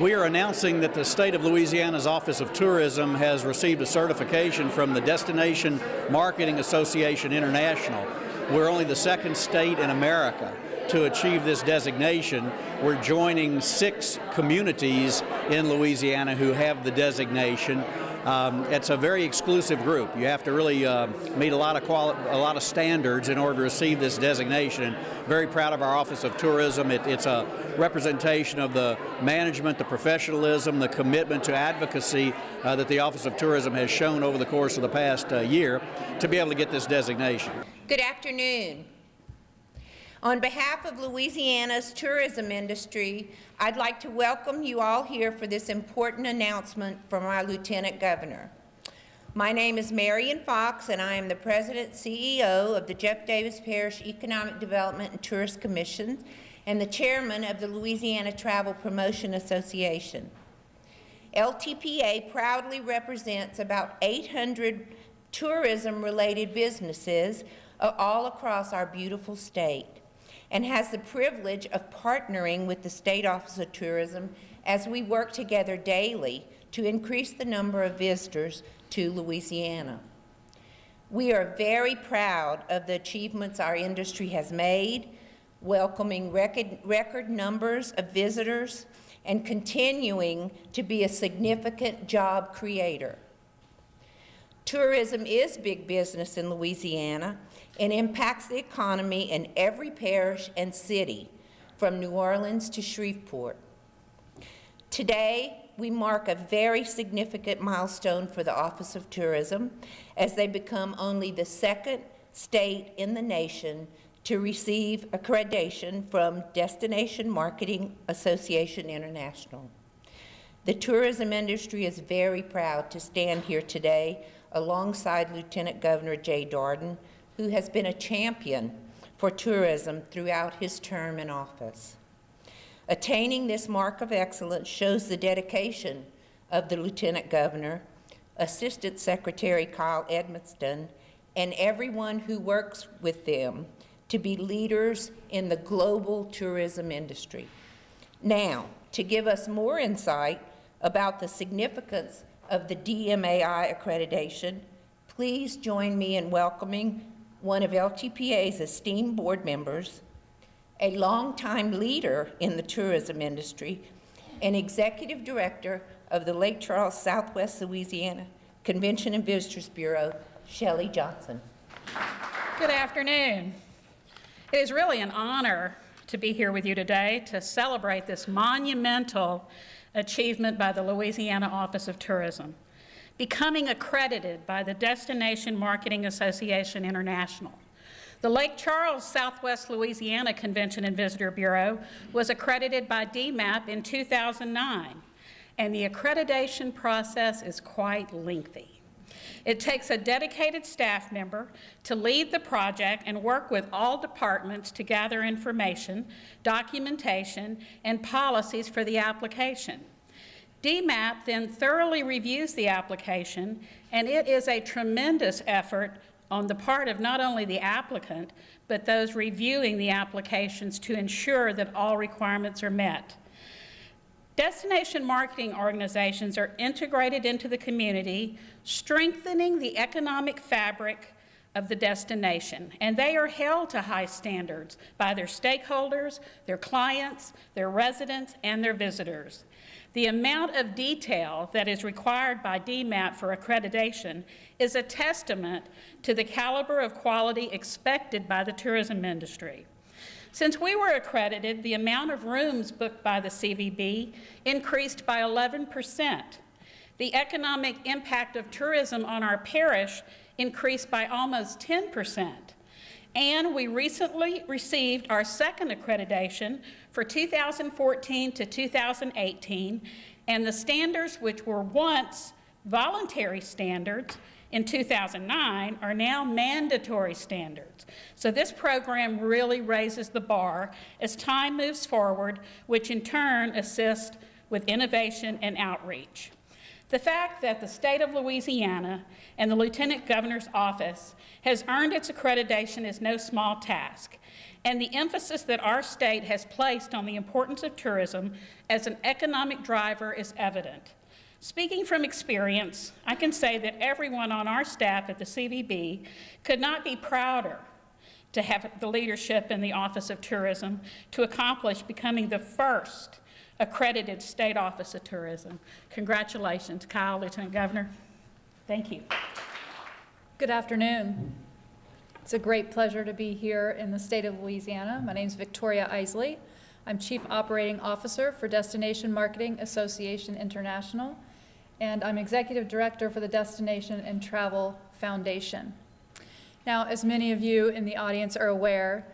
We are announcing that the state of Louisiana's Office of Tourism has received a certification from the Destination Marketing Association International. We're only the second state in America to achieve this designation. We're joining 6 communities in Louisiana who have the designation. It's a very exclusive group. You have to really meet a lot of standards in order to receive this designation. Very proud of our Office of Tourism. It's a representation of the management, the professionalism, the commitment to advocacy that the Office of Tourism has shown over the course of the past year to be able to get this designation. Good afternoon. On behalf of Louisiana's tourism industry, I'd like to welcome you all here for this important announcement from our Lieutenant Governor. My name is Marion Fox, and I am the President and CEO of the Jeff Davis Parish Economic Development and Tourist Commission and the Chairman of the Louisiana Travel Promotion Association. LTPA proudly represents about 800 tourism-related businesses all across our beautiful state, and has the privilege of partnering with the State Office of Tourism as we work together daily to increase the number of visitors to Louisiana. We are very proud of the achievements our industry has made, welcoming record numbers of visitors and continuing to be a significant job creator. Tourism is big business in Louisiana and impacts the economy in every parish and city, from New Orleans to Shreveport. Today, we mark a very significant milestone for the Office of Tourism as they become only the 2nd state in the nation to receive accreditation from Destination Marketing Association International. The tourism industry is very proud to stand here today alongside Lieutenant Governor Jay Dardenne, who has been a champion for tourism throughout his term in office. Attaining this mark of excellence shows the dedication of the Lieutenant Governor, Assistant Secretary Kyle Edmiston, and everyone who works with them to be leaders in the global tourism industry. Now, to give us more insight about the significance of the DMAI accreditation, please join me in welcoming one of LTPA's esteemed board members, a longtime leader in the tourism industry, and executive director of the Lake Charles Southwest Louisiana Convention and Visitors Bureau, Shelley Johnson. Good afternoon. It is really an honor to be here with you today to celebrate this monumental achievement by the Louisiana Office of Tourism, becoming accredited by the Destination Marketing Association International. The Lake Charles Southwest Louisiana Convention and Visitor Bureau was accredited by DMAP in 2009, and the accreditation process is quite lengthy. It takes a dedicated staff member to lead the project and work with all departments to gather information, documentation, and policies for the application. DMAP then thoroughly reviews the application, and it is a tremendous effort on the part of not only the applicant, but those reviewing the applications to ensure that all requirements are met. Destination marketing organizations are integrated into the community, strengthening the economic fabric of the destination, and they are held to high standards by their stakeholders, their clients, their residents, and their visitors. The amount of detail that is required by DMAP for accreditation is a testament to the caliber of quality expected by the tourism industry. Since we were accredited, the amount of rooms booked by the CVB increased by 11%. The economic impact of tourism on our parish increased by almost 10%. And we recently received our 2nd accreditation for 2014 to 2018, and the standards, which were once voluntary standards in 2009, are now mandatory standards. So this program really raises the bar as time moves forward, which in turn assists with innovation and outreach. The fact that the state of Louisiana and the Lieutenant Governor's office has earned its accreditation is no small task, and the emphasis that our state has placed on the importance of tourism as an economic driver is evident. Speaking from experience, I can say that everyone on our staff at the CVB could not be prouder to have the leadership in the Office of Tourism to accomplish becoming the first accredited state office of tourism. Congratulations, Kyle, Lieutenant Governor. Thank you. Good afternoon. It's a great pleasure to be here in the state of Louisiana. My name is Victoria Isley. I'm Chief Operating Officer for Destination Marketing Association International, and I'm Executive Director for the Destination and Travel Foundation. Now, as many of you in the audience are aware,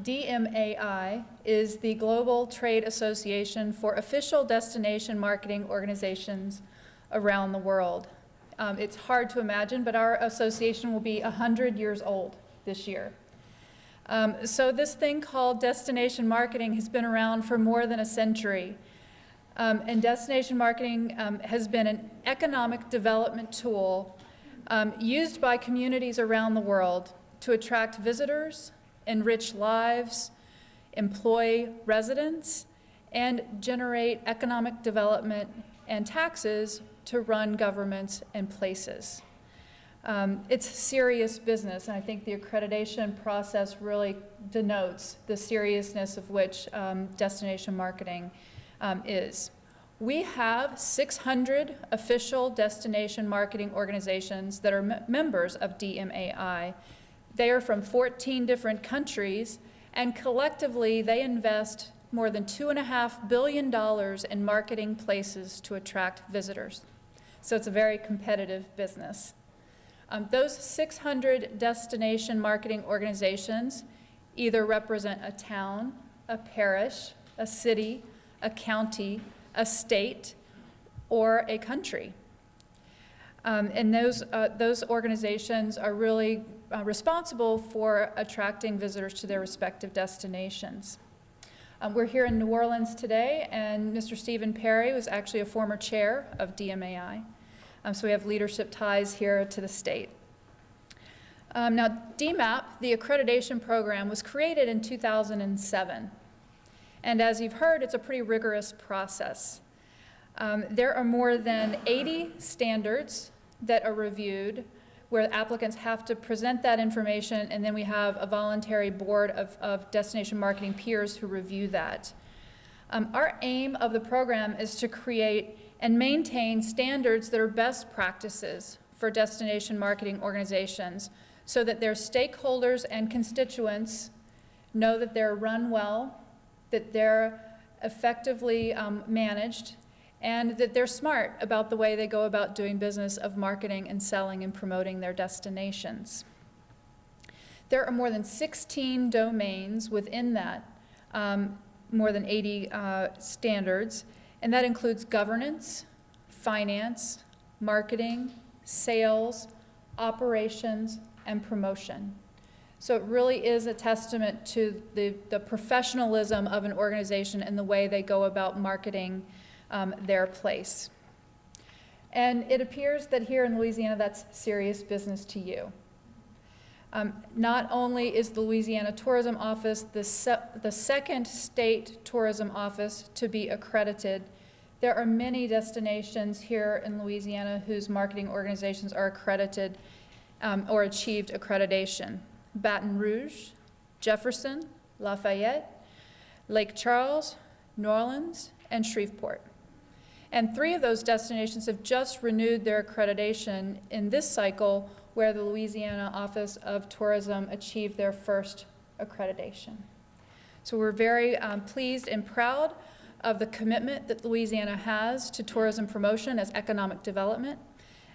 DMAI is the Global Trade Association for official destination marketing organizations around the world. It's hard to imagine, but our association will be 100 years old this year. So this thing called destination marketing has been around for more than a century. And destination marketing has been an economic development tool used by communities around the world to attract visitors, enrich lives, employ residents, and generate economic development and taxes to run governments and places. It's serious business, and I think the accreditation process really denotes the seriousness of which destination marketing is. We have 600 official destination marketing organizations that are members of DMAI. They are from 14 different countries, and collectively they invest more than $2.5 billion in marketing places to attract visitors. So it's a very competitive business. Those 600 destination marketing organizations either represent a town, a parish, a city, a county, a state, or a country. And those organizations are really responsible for attracting visitors to their respective destinations. We're here in New Orleans today, and Mr. Stephen Perry was actually a former chair of DMAI. So we have leadership ties here to the state. Now, DMAP, the accreditation program, was created in 2007. And as you've heard, it's a pretty rigorous process. There are more than 80 standards that are reviewed where applicants have to present that information, and then we have a voluntary board of destination marketing peers who review that. Our aim of the program is to create and maintain standards that are best practices for destination marketing organizations so that their stakeholders and constituents know that they're run well, that they're effectively managed, and that they're smart about the way they go about doing business of marketing and selling and promoting their destinations. There are more than 16 domains within that, more than 80 standards, and that includes governance, finance, marketing, sales, operations, and promotion. So it really is a testament to the professionalism of an organization and the way they go about marketing their place. And it appears that here in Louisiana, that's serious business to you. Not only is the Louisiana Tourism Office the second state tourism office to be accredited, there are many destinations here in Louisiana whose marketing organizations are accredited or achieved accreditation. Baton Rouge, Jefferson, Lafayette, Lake Charles, New Orleans, and Shreveport. And 3 of those destinations have just renewed their accreditation in this cycle where the Louisiana Office of Tourism achieved their first accreditation. So we're very pleased and proud of the commitment that Louisiana has to tourism promotion as economic development.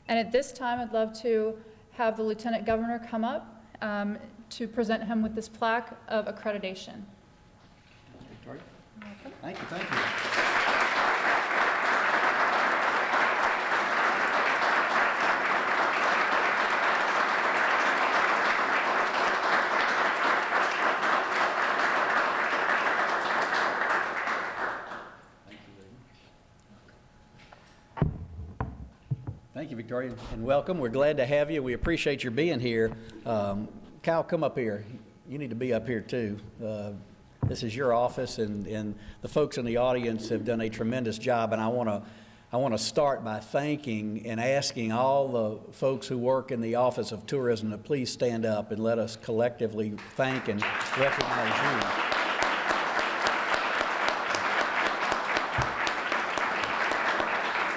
And at this time, I'd love to have the Lieutenant Governor come up to present him with this plaque of accreditation. Victoria? Thank you, thank you. Thank you, Victoria, and welcome. We're glad to have you. We appreciate your being here. Kyle, come up here. You need to be up here too. This is your office, and the folks in the audience have done a tremendous job, and I want to start by thanking and asking all the folks who work in the Office of Tourism to please stand up and let us collectively thank and recognize you.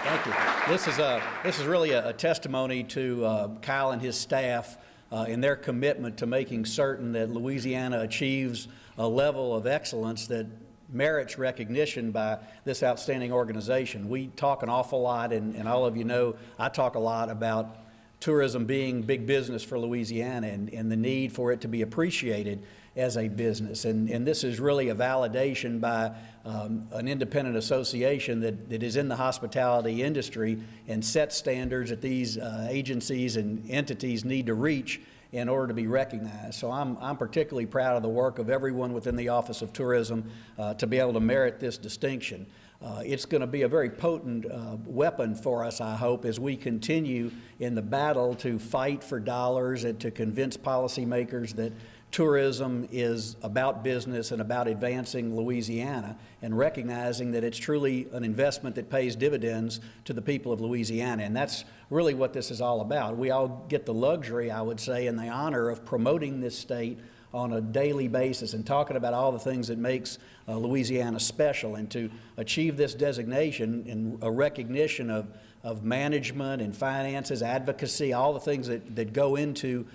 Thank you. This is really a testimony to Kyle and his staff in their commitment to making certain that Louisiana achieves a level of excellence that merits recognition by this outstanding organization. We talk an awful lot, and all of you know I talk a lot about tourism being big business for Louisiana and the need for it to be appreciated as a business. And this is really a validation by an independent association that is in the hospitality industry and sets standards that these agencies and entities need to reach in order to be recognized. So I'm particularly proud of the work of everyone within the Office of Tourism to be able to merit this distinction. It's going to be a very potent weapon for us, I hope, as we continue in the battle to fight for dollars and to convince policymakers that tourism is about business and about advancing Louisiana and recognizing that it's truly an investment that pays dividends to the people of Louisiana. And that's really what this is all about. We all get the luxury, I would say, and the honor of promoting this state on a daily basis and talking about all the things that makes Louisiana special, and to achieve this designation and a recognition of management and finances, advocacy, all the things that go into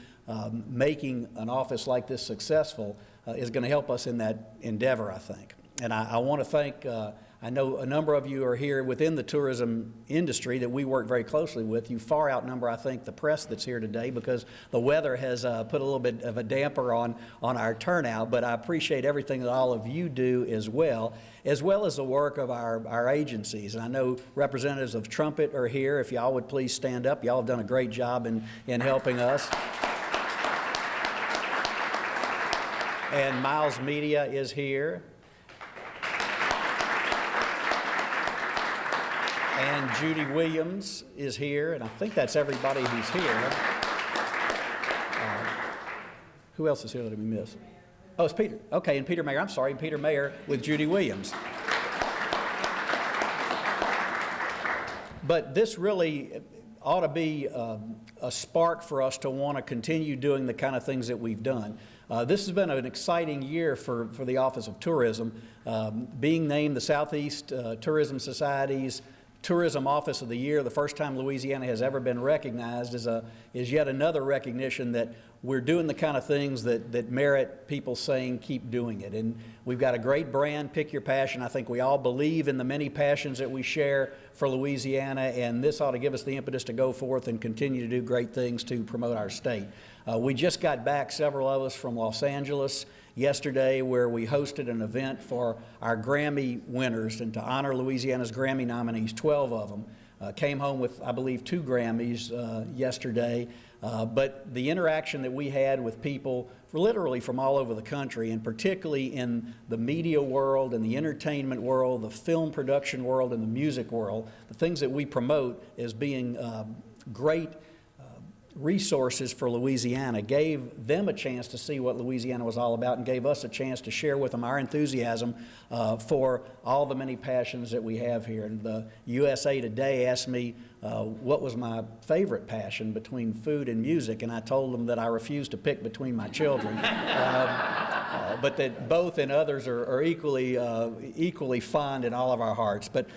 making an office like this successful is going to help us in that endeavor, I think. And I want to thank, I know a number of you are here within the tourism industry that we work very closely with. You far outnumber, I think, the press that's here today because the weather has put a little bit of a damper on our turnout, but I appreciate everything that all of you do as well as the work of our agencies. And I know representatives of Trumpet are here. If y'all would please stand up. Y'all have done a great job in helping us. And Miles Media is here. And Judy Williams is here, and I think that's everybody who's here. Who else is here that we missed? Oh, it's Peter. Okay, and Peter Mayer. I'm sorry, Peter Mayer with Judy Williams. But this really ought to be a spark for us to want to continue doing the kind of things that we've done. This has been an exciting year for the Office of Tourism. Being named the Southeast Tourism Society's Tourism Office of the Year, the first time Louisiana has ever been recognized, is yet another recognition that we're doing the kind of things that merit people saying keep doing it. And we've got a great brand, Pick Your Passion. I think we all believe in the many passions that we share for Louisiana, and this ought to give us the impetus to go forth and continue to do great things to promote our state. We just got back, several of us, from Los Angeles yesterday, where we hosted an event for our Grammy winners and to honor Louisiana's Grammy nominees. 12 of them came home with, I believe, 2 Grammys yesterday. But the interaction that we had with people literally from all over the country, and particularly in the media world and the entertainment world, the film production world and the music world, the things that we promote as being great resources for Louisiana, gave them a chance to see what Louisiana was all about and gave us a chance to share with them our enthusiasm for all the many passions that we have here. And the USA Today asked me what was my favorite passion between food and music, and I told them that I refuse to pick between my children, but that both and others are equally fond in all of our hearts. But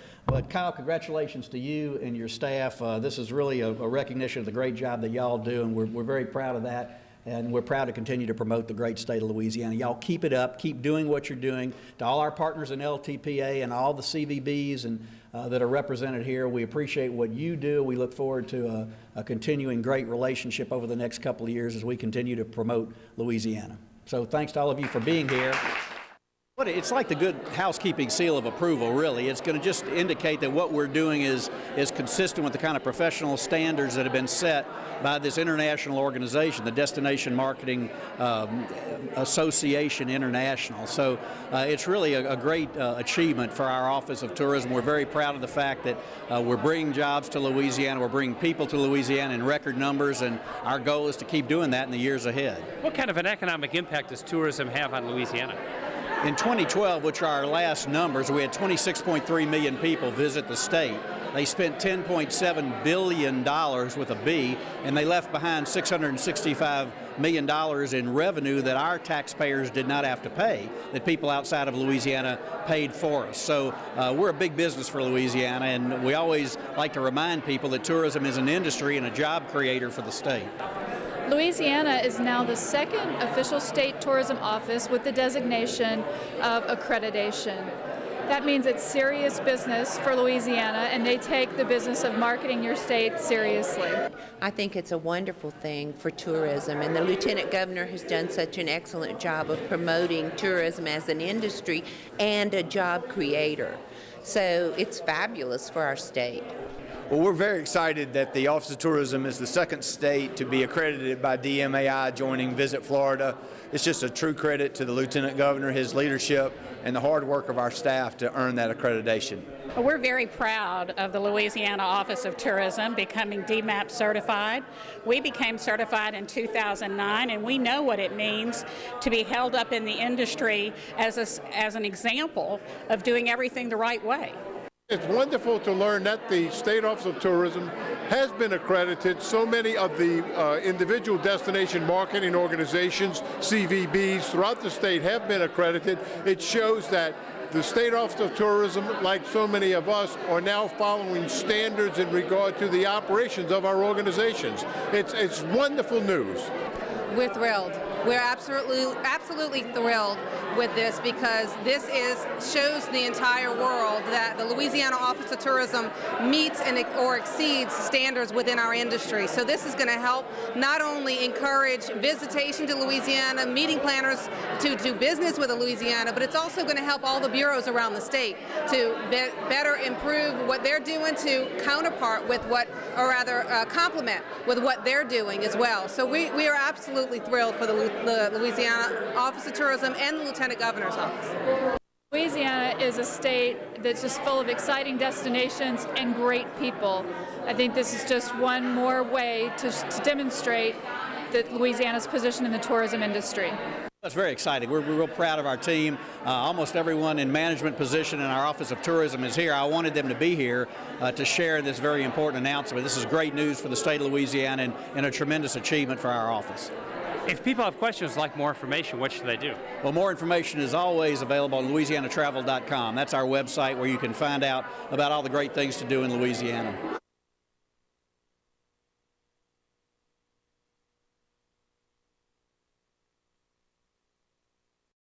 Kyle, congratulations to you and your staff. This is really a recognition of the great job that y'all do, and we're very proud of that. And we're proud to continue to promote the great state of Louisiana. Y'all keep it up. Keep doing what you're doing. To all our partners in LTPA and all the CVBs and that are represented here, we appreciate what you do. We look forward to a continuing great relationship over the next couple of years as we continue to promote Louisiana. So thanks to all of you for being here. it's like the good housekeeping seal of approval, really. It's going to just indicate that what we're doing is consistent with the kind of professional standards that have been set by this international organization, the Destination Marketing Association International. So it's really a great achievement for our Office of Tourism. We're very proud of the fact that we're bringing jobs to Louisiana, we're bringing people to Louisiana in record numbers, and our goal is to keep doing that in the years ahead. What kind of an economic impact does tourism have on Louisiana? In 2012, which are our last numbers, we had 26.3 million people visit the state. They spent $10.7 billion with a B, and they left behind $665 million in revenue that our taxpayers did not have to pay, that people outside of Louisiana paid for us. So we're a big business for Louisiana, and we always like to remind people that tourism is an industry and a job creator for the state. Louisiana is now the second official state tourism office with the designation of accreditation. That means it's serious business for Louisiana, and they take the business of marketing your state seriously. I think it's a wonderful thing for tourism, and the Lieutenant Governor has done such an excellent job of promoting tourism as an industry and a job creator. So it's fabulous for our state. Well, we're very excited that the Office of Tourism is the second state to be accredited by DMAI, joining Visit Florida. It's just a true credit to the Lieutenant Governor, his leadership, and the hard work of our staff to earn that accreditation. We're very proud of the Louisiana Office of Tourism becoming DMAP certified. We became certified in 2009, and we know what it means to be held up in the industry as an example of doing everything the right way. It's wonderful to learn that the State Office of Tourism has been accredited. So many of the individual destination marketing organizations, CVBs, throughout the state have been accredited. It shows that the State Office of Tourism, like so many of us, are now following standards in regard to the operations of our organizations. It's wonderful news. We're thrilled. We're absolutely thrilled with this, because this shows the entire world that the Louisiana Office of Tourism meets or exceeds standards within our industry. So this is going to help not only encourage visitation to Louisiana, meeting planners to do business with Louisiana, but it's also going to help all the bureaus around the state to better improve what they're doing, to counterpart with complement with what they're doing as well. So we are absolutely thrilled for the Louisiana Office of Tourism and the Lieutenant Governor's office. Louisiana is a state that's just full of exciting destinations and great people. I think this is just one more way to demonstrate that Louisiana's position in the tourism industry. That's very exciting. We're real proud of our team. Almost everyone in management position in our Office of Tourism is here. I wanted them to be here to share this very important announcement. This is great news for the state of Louisiana and a tremendous achievement for our office. If people have questions, like more information, what should they do? Well, more information is always available on louisianatravel.com. That's our website where you can find out about all the great things to do in Louisiana.